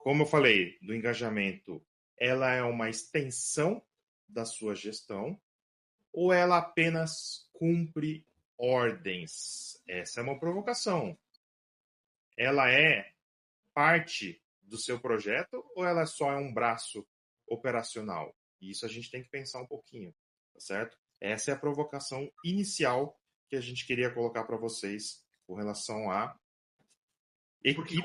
como eu falei, do engajamento, ela é uma extensão da sua gestão ou ela apenas cumpre ordens? Essa é uma provocação. Ela é parte do seu projeto ou ela só é um braço operacional? E isso a gente tem que pensar um pouquinho, tá certo? Essa é a provocação inicial que a gente queria colocar para vocês com relação a Porque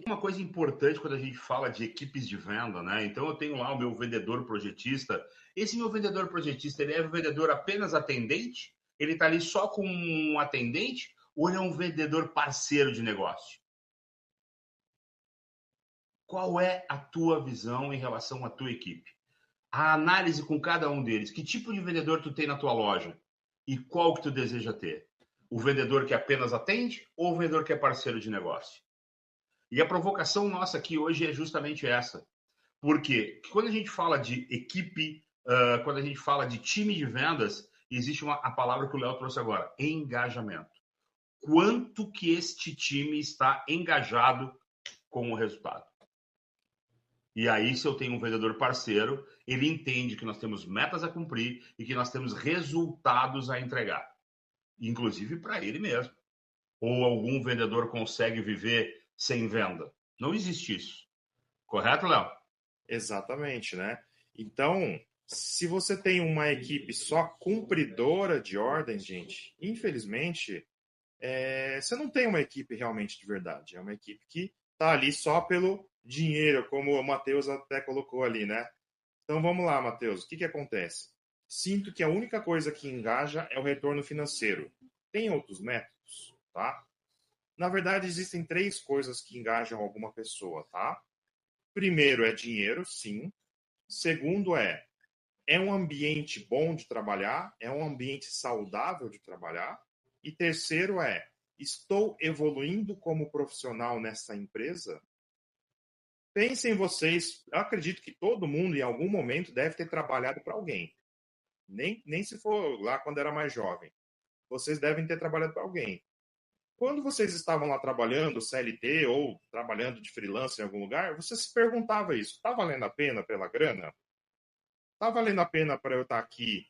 uma coisa importante quando a gente fala de equipes de venda, né? Então eu tenho lá o meu vendedor projetista. Esse meu vendedor projetista, ele é um vendedor apenas atendente? Ele está ali só com um atendente? Ou ele é um vendedor parceiro de negócio? Qual é a tua visão em relação à tua equipe? A análise com cada um deles. Que tipo de vendedor tu tem na tua loja? E qual que tu deseja ter? O vendedor que apenas atende ou o vendedor que é parceiro de negócio? E a provocação nossa aqui hoje é justamente essa. Porque quando a gente fala de equipe, quando a gente fala de time de vendas, existe a palavra que o Léo trouxe agora, engajamento. Quanto que este time está engajado com o resultado? E aí, se eu tenho um vendedor parceiro, ele entende que nós temos metas a cumprir e que nós temos resultados a entregar, inclusive para ele mesmo. Ou algum vendedor consegue viver sem venda? Não existe isso. Correto, Léo? Exatamente, né? Então, se você tem uma equipe só cumpridora de ordens, gente, infelizmente, você não tem uma equipe realmente de verdade. É uma equipe que está ali só pelo dinheiro, como o Matheus até colocou ali, né? Então vamos lá, Matheus. O que acontece? Sinto que a única coisa que engaja é o retorno financeiro. Tem outros métodos, tá? Na verdade, existem três coisas que engajam alguma pessoa, tá? Primeiro é dinheiro, sim. Segundo é um ambiente bom de trabalhar, é um ambiente saudável de trabalhar. E terceiro estou evoluindo como profissional nessa empresa? Pensem vocês, eu acredito que todo mundo em algum momento deve ter trabalhado para alguém. Nem se for lá quando era mais jovem. Vocês devem ter trabalhado para alguém. Quando vocês estavam lá trabalhando, CLT, ou trabalhando de freelancer em algum lugar, você se perguntava isso: está valendo a pena pela grana? Está valendo a pena para eu estar aqui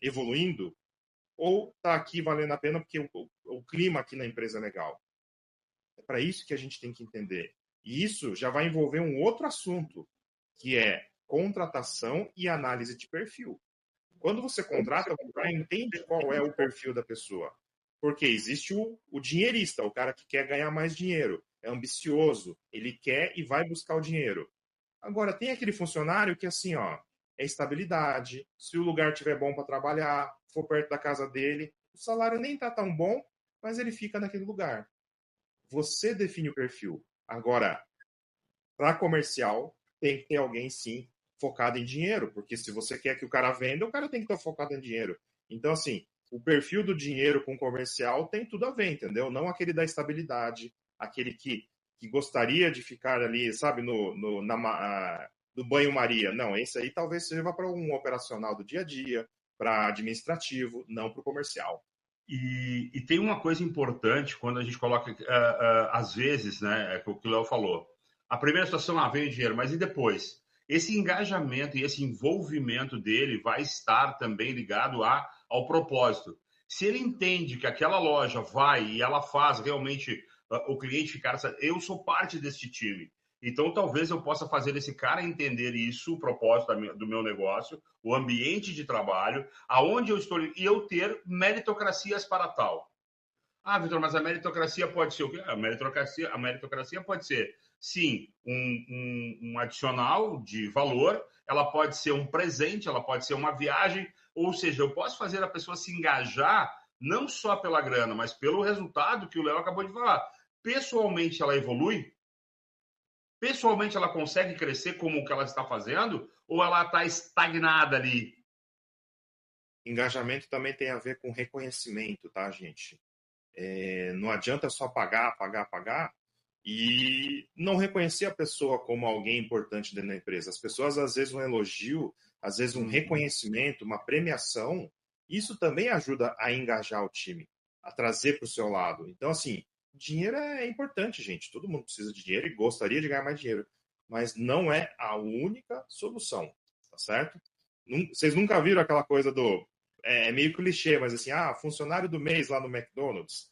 evoluindo? Ou está aqui valendo a pena porque o clima aqui na empresa é legal? É para isso que a gente tem que entender. E isso já vai envolver um outro assunto, que é contratação e análise de perfil. Quando você contrata, você já entende qual é o perfil da pessoa. Porque existe o dinheirista, o cara que quer ganhar mais dinheiro, é ambicioso, ele quer e vai buscar o dinheiro. Agora, tem aquele funcionário que, assim, ó, é estabilidade, se o lugar estiver bom para trabalhar, for perto da casa dele, o salário nem tá tão bom, mas ele fica naquele lugar. Você define o perfil. Agora, para comercial, tem que ter alguém, sim, focado em dinheiro, porque se você quer que o cara venda, o cara tem que estar focado em dinheiro. Então, assim, o perfil do dinheiro com comercial tem tudo a ver, entendeu? Não aquele da estabilidade, aquele que gostaria de ficar ali, sabe, no banho-maria. Não, esse aí talvez sirva para um operacional do dia a dia, para administrativo, não para o comercial. E tem uma coisa importante quando a gente coloca, às vezes, né, é o que o Léo falou. A primeira situação, veio o dinheiro, mas e depois? Esse engajamento e esse envolvimento dele vai estar também ligado ao propósito. Se ele entende que aquela loja vai e ela faz realmente o cliente ficar, eu sou parte deste time. Então, talvez eu possa fazer esse cara entender isso, o propósito do meu negócio, o ambiente de trabalho, aonde eu estou, e eu ter meritocracias para tal. Vitor, mas a meritocracia pode ser o quê? A meritocracia pode ser, sim, um adicional de valor, ela pode ser um presente, ela pode ser uma viagem, ou seja, eu posso fazer a pessoa se engajar não só pela grana, mas pelo resultado que o Léo acabou de falar. Pessoalmente, ela evolui? Pessoalmente, ela consegue crescer como o que ela está fazendo? Ou ela está estagnada ali? Engajamento também tem a ver com reconhecimento, tá, gente? Não adianta só pagar, pagar, pagar e não reconhecer a pessoa como alguém importante dentro da empresa. As pessoas, às vezes, um elogio, às vezes, um reconhecimento, uma premiação, isso também ajuda a engajar o time, a trazer para o seu lado. Então, assim, dinheiro é importante, gente. Todo mundo precisa de dinheiro e gostaria de ganhar mais dinheiro. Mas não é a única solução, tá certo? Vocês nunca viram aquela coisa do... É meio clichê, mas assim, funcionário do mês lá no McDonald's.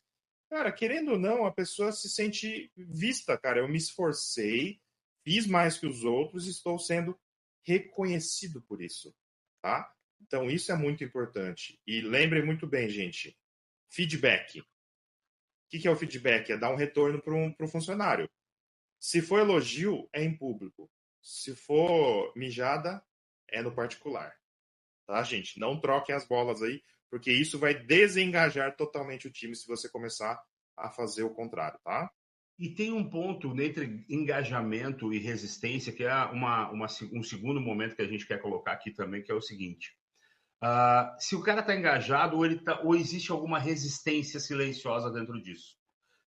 Cara, querendo ou não, a pessoa se sente vista, cara. Eu me esforcei, fiz mais que os outros e estou sendo reconhecido por isso, tá? Então, isso é muito importante. E lembrem muito bem, gente, feedback. O que é o feedback? É dar um retorno para um funcionário. Se for elogio, é em público. Se for mijada, é no particular. Tá, gente? Não troquem as bolas aí, porque isso vai desengajar totalmente o time se você começar a fazer o contrário, tá? E tem um ponto entre engajamento e resistência, que é um segundo momento que a gente quer colocar aqui também, que é o seguinte. Se o cara está engajado ou existe alguma resistência silenciosa dentro disso.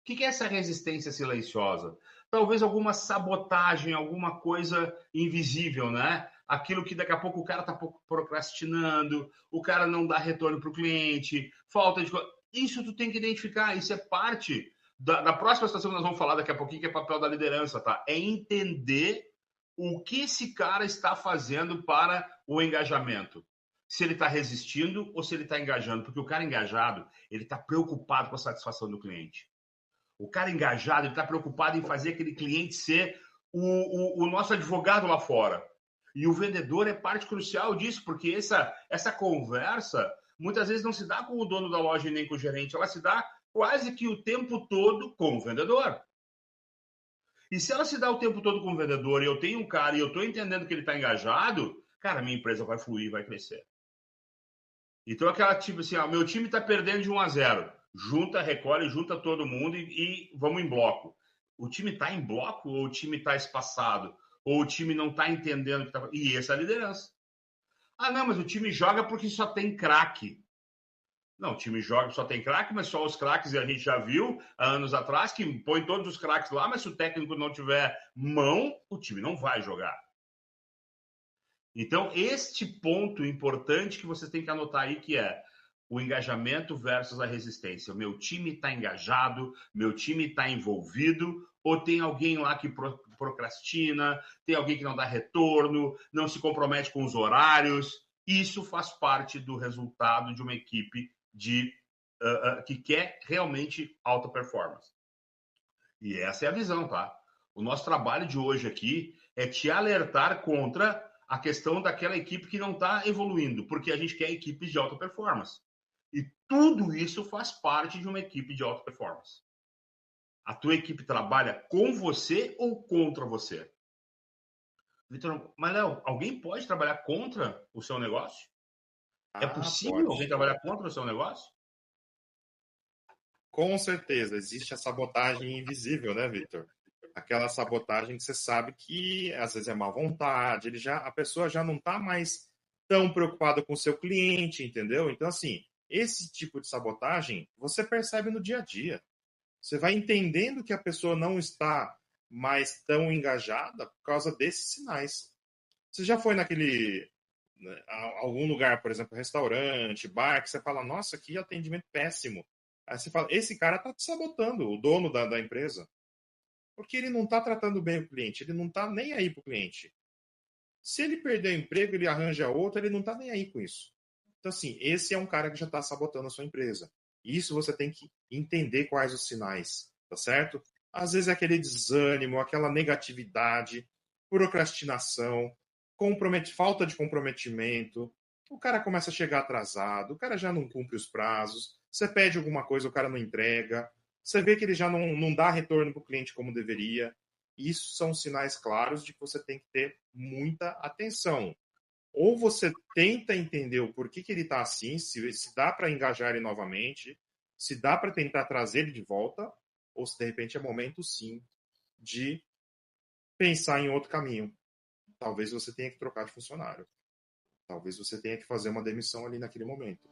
O que é essa resistência silenciosa? Talvez alguma sabotagem, alguma coisa invisível, né? Aquilo que daqui a pouco o cara está procrastinando, o cara não dá retorno para o cliente, falta de... Isso tu tem que identificar, isso é parte da próxima situação que nós vamos falar daqui a pouquinho, que é papel da liderança, tá? É entender o que esse cara está fazendo para o engajamento. Se ele está resistindo ou se ele está engajando. Porque o cara engajado, ele está preocupado com a satisfação do cliente. O cara engajado, ele está preocupado em fazer aquele cliente ser o nosso advogado lá fora. E o vendedor é parte crucial disso, porque essa conversa muitas vezes não se dá com o dono da loja e nem com o gerente, ela se dá quase que o tempo todo com o vendedor. E se ela se dá o tempo todo com o vendedor e eu tenho um cara e eu estou entendendo que ele está engajado, cara, minha empresa vai fluir, vai crescer. Então, aquela tipo assim, meu time está perdendo de 1-0. Junta, recolhe, junta todo mundo e vamos em bloco. O time está em bloco ou o time está espaçado? Ou o time não está entendendo o que está fazendo? E essa é a liderança. Não, mas o time joga porque só tem craque. Não, o time joga só tem craque, mas só os craques, e a gente já viu há anos atrás, que põe todos os craques lá, mas se o técnico não tiver mão, o time não vai jogar. Então, este ponto importante que vocês têm que anotar aí, que é o engajamento versus a resistência. O meu time está engajado, meu time está envolvido, ou tem alguém lá que procrastina, tem alguém que não dá retorno, não se compromete com os horários. Isso faz parte do resultado de uma equipe que quer realmente alta performance. E essa é a visão, tá? O nosso trabalho de hoje aqui é te alertar contra a questão daquela equipe que não está evoluindo, porque a gente quer equipes de alta performance. E tudo isso faz parte de uma equipe de alta performance. A tua equipe trabalha com você ou contra você? Vitor, mas Léo, alguém pode trabalhar contra o seu negócio? É possível pode. alguém trabalhar contra o seu negócio? Com certeza, existe a sabotagem invisível, né, Victor? Aquela sabotagem que você sabe que às vezes é má vontade, a pessoa já não está mais tão preocupada com o seu cliente, entendeu? Então, assim, esse tipo de sabotagem você percebe no dia a dia. Você vai entendendo que a pessoa não está mais tão engajada por causa desses sinais. Você já foi algum lugar, por exemplo, restaurante, bar, que você fala, nossa, que atendimento péssimo. Aí você fala, esse cara está te sabotando, o dono da empresa. Porque ele não está tratando bem o cliente, ele não está nem aí para o cliente. Se ele perder o emprego, ele arranja outro, ele não está nem aí com isso. Então, assim, esse é um cara que já está sabotando a sua empresa. Isso você tem que entender quais os sinais, tá certo? Às vezes é aquele desânimo, aquela negatividade, procrastinação, falta de comprometimento. O cara começa a chegar atrasado, o cara já não cumpre os prazos, você pede alguma coisa, o cara não entrega, você vê que ele já não dá retorno para o cliente como deveria. Isso são sinais claros de que você tem que ter muita atenção. Ou você tenta entender o porquê que ele está assim, se dá para engajar ele novamente, se dá para tentar trazer ele de volta, ou se de repente é momento sim de pensar em outro caminho. Talvez você tenha que trocar de funcionário. Talvez você tenha que fazer uma demissão ali naquele momento.